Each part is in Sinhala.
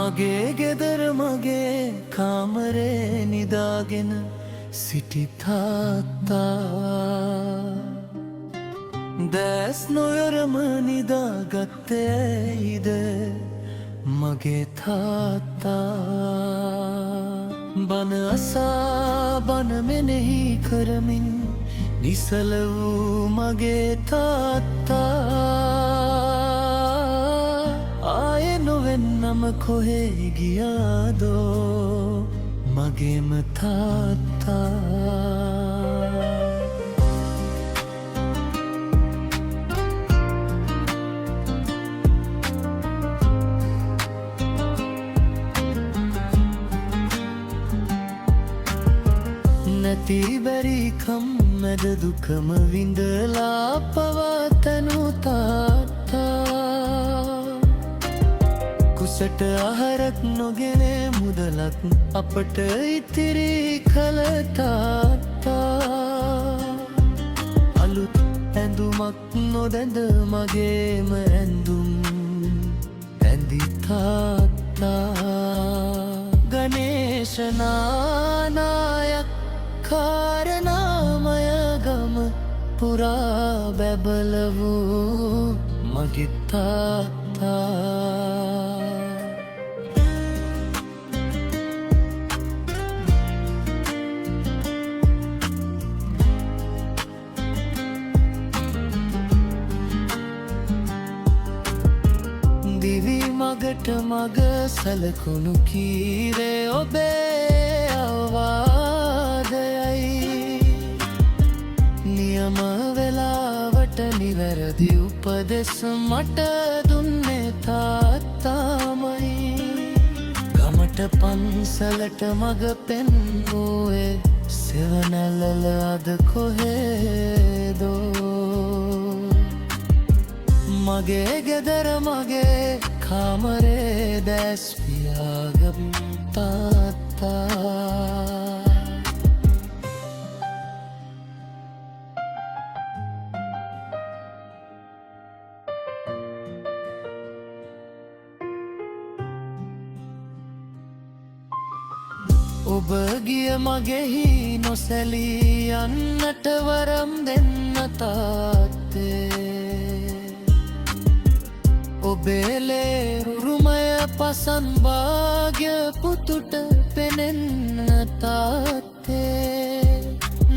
මගේ ගෙදර මගේ කාමරේ නිදාගෙන සිටි තාත්තා දැස් නොයොරම නිදාගත්තේ ඇයිද මගේ තාත්තා බන අසා බන මෙනෙහි කරමින් නිසල වූ මගේ තාත්තා ආයෙ නොවෙන්නම කොහේ ගියාදෝ මගේම තාත්තා නැති බැරිකම් මැද දුකම විඳලා පවතනු තාත්තා කුසට ආහාරක් නොගෙන මුදලක් අපට ඉතිරි කළ තාත්තා අලුත් ඇඳුමක් නොදැඳ මගේම ඇඳුම් ඇඳි තාත්තා ගණේශ නානායක් කාරණාමය ගම පුරා බැබල වූ මගේ තාත්තා දිවි මගට මග සලකුණු කීරේ ඔබේ අවවාදයයි නියම වෙලාවට නිවැරදි උපදෙස් මට දුන්නේ තාත්තාමයි ගමට පන්සලට මග පෙන්වුවේ සෙවණැල්ල අද කොහෙදෝ මගේ ගෙදර මගේ කාමරේ දැස් පියාගත් තාත්තා ඔබ ගිය මගෙහි නොසැලී යන්නට වරම් දෙන්න තාත්තේ ඔබේ ලේ උරුමය පසන් භාග්‍ය පුතුට පෙනෙන්න තාත්තේ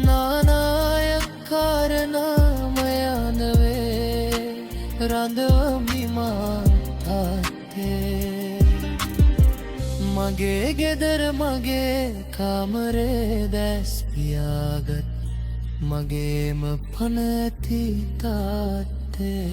නානායක් කාරණාමය නවේ රඳවමි මා තාත්තේ මගේ ගෙදර මගේ කාමරේ දැස් පියාගත් මගේම පණ ඇති තාත්තේ